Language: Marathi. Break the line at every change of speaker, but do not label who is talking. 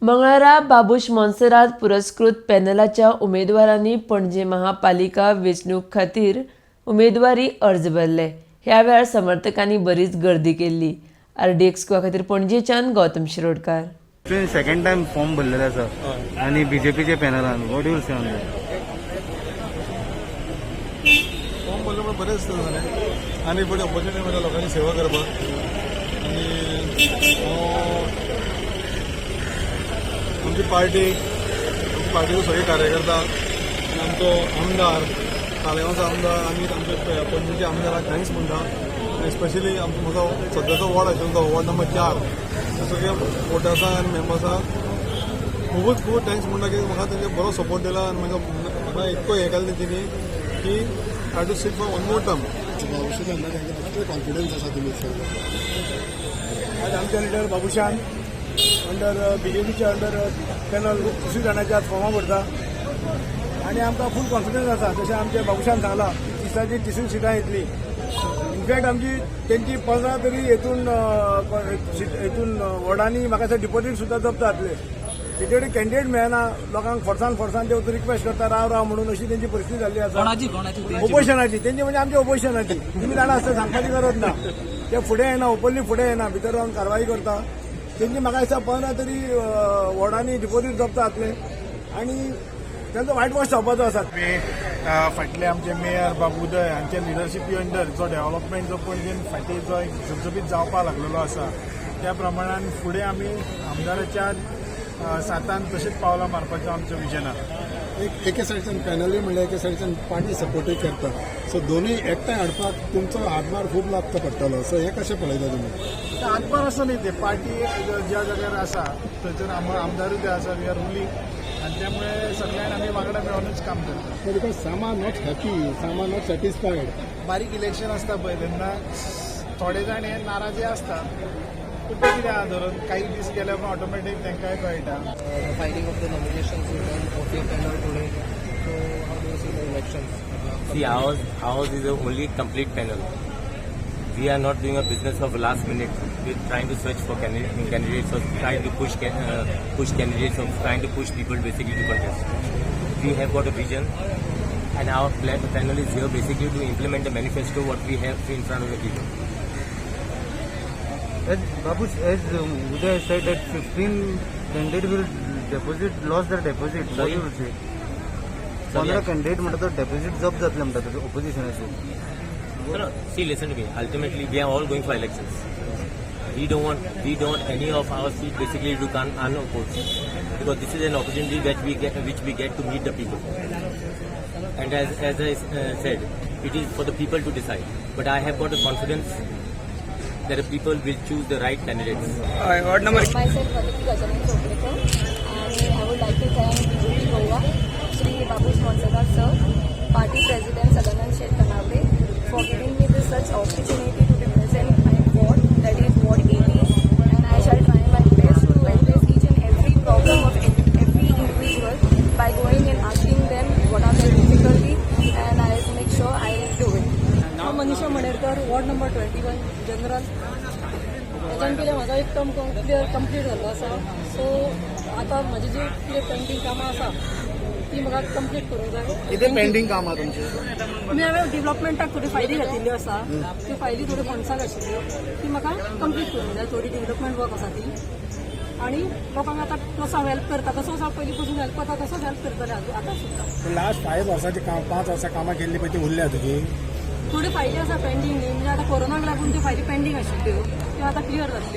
मंगळारा बाबूश मोन्सेरात पुरस्कृत पॅनलाच्या उमेदवारांनी पणजी महापालिका वेंचणूक खातीर उमेदवारी अर्ज भरले. ह्या वेळार समर्थकांनी बरीच गर्दी केल्ली. RDX खातीर पणजेच्यान Gautam Shirodkar.
Second time form भरलेले आसा आणि बीजेपीचे पॅनलान what you say on that?
Form भरल्यामुळे बरेच झाले आणि बरी ऑपॉर्च्युनिटी मेळटा लोकांची सेवा करपाक. आणि आमची पार्टीचो सगळे कार्यकर्ता आनी आमचो आमदार तालगांवचो आमदार आनी आमचे पणजेचे आमदाराक थँक्स म्हणटा. स्पेशली म्हजो सद्याचो वॉर्ड आशिल्लो तो वॉर्ड नंबर 4 सगळे वोटर्सांक आनी मेंबर्सांक खूब थँक्स म्हणटा की म्हाका तेंचे बरो सपोर्ट दिला आनी म्हाका इतको हें केलें तेंच्यांनी की I to seat for one more term. Confidence आसा तुमी आज आमच्या लिडर बाबूशान अंडर BJPचे अंडर पॅनल 30 जाणांचे आज फॉर्मां भरता आनी आमकां फूल कॉन्फिडन्स आसा. जशें आमच्या बाबूशान सांगलां 30 सिटां येतली. इनफॅक्ट आमची तेंची 15 तरी हेतून वॉर्डांनी म्हाका दिसता डिपॉझीट सुद्दां जप्त जातले. तेचे कडेन कॅन्डिडेट मेळना. लोकांक फोर्सान ते रिक्वेस्ट करता राव म्हणून अशी तेंची परिस्थिती जाल्ली आसा. ओपोजिशनाची तेंची म्हणजे आमच्या ओपोजिशनाची. तुमी जाणा आसता सांगपाची गरज ना. ते फुडें येना ओपनली फुडें येना भितर रावन कारवाई करता. तेंची म्हाका दिसता 15 तरी वॉर्डांनी डिपॉझीट जप्त जातले आनी त्यांचा वायट वॉश जावपाचो आसा. फाटले आमचे मेयर बाबूदय हांच्या लिडरशिपी अंडर जो डेव्हलपमेंट जो पणजेन फाटीं जो एक झुजबीत जावपाक लागलेलो आसा त्या प्रमाणान फुडें आमी आमदाराच्या साथान तशेंच पावलां मारपाचें आमचें विजन आसा.
एके सायडीच्यान पॅनलूय म्हणल्यार एके सायडीच्यान पार्टी सपोर्टूय करता. सो दोनूय एकठांय हाडपाक तुमचो हातभार खूब लागता पडटलो. सो हें कशें पळयता तुमी?
हातभार असो न्ही ते पार्टी ज्या जाग्यार आसा थंयसर आमदारूय ते आसा वी आर रुलींग आनी त्यामुळे सगळ्यांक आमी वांगडा मेळूनच काम करता.
Because some are not happy, some are not satisfied.
बारीक इलेक्शन आसता पळय तेन्ना थोडे जाण हे नाराजी आसता. पूण ते कितें आहा धरून काही दीस गेले उपरांत ऑटोमॅटीक तांकांय कळटा.
Filing of the nominations is done of your panel today. So how do you see the elections?
See, ours is the only complete panel. We are not doing a business of last minute. We're trying to search for candidates or trying to push candidates or trying to push people basically to contest. We have got a vision and our panel is here basically to implement the manifesto what we have in front of the people.
As Uday said that 15 candidate will lost their deposit. What you will say? 15 candidate म्हणतात deposit जप्त जातले म्हणतात oppositionचे.
No, see, listen to me. Ultimately, we are all going for elections. We don't want any of our seat basically to come unopposed because this is an opportunity which we get to meet the people. And as I said, it is for the people to decide. But I have got a confidence that the people will choose the right candidates.
Ward number. Myself, Aditi Gajanan Choprekar, and I would like to thank BJP Goa, Shri Babush Moन्सेरात sir, party president Sadanand Sheikh Kanavde, for giving me this such opportunity to represent my ward, that is Ward 18, and I shall try my best to address each and every problem of every individual by going and asking them what are their difficulties, and I will make sure I will do it.
Manisha Manerkar ward number 21 general. त्याच्यान पयलें म्हाजो एक टर्म कंप्लीट जाल्लो आसा. सो आतां म्हाजी जी कितें पेंडींग कामां आसा ती म्हाका कंप्लीट करूंक जाय.
कितें पेंडींग काम आहा तुमचे?
हांवें डेव्हलपमेंटाक थोडी फायली घातिल्ल्यो आसा. त्यो फायली थोड्यो फंड्साक आशिल्ल्यो ती म्हाका कंप्लीट करूंक जाय. थोडी डेव्हलपमेंट वर्क आसा ती आणि लोकांक आतां कसो हेल्प करता तसो पयलीं पसून हेल्प करता तसोच हेल्प करतले आतां सुद्दां.
लास्ट 5 वर्सांची 5 वर्सां कामां केल्ली पळय ती उरल्या तुजी?
थोडी फायली आसा पेंडींग न्ही म्हणजे आतां कोरोनाक लागून त्यो फायली पेंडींग आशिल्ल्यो त्यो आतां क्लियर जातल्यो.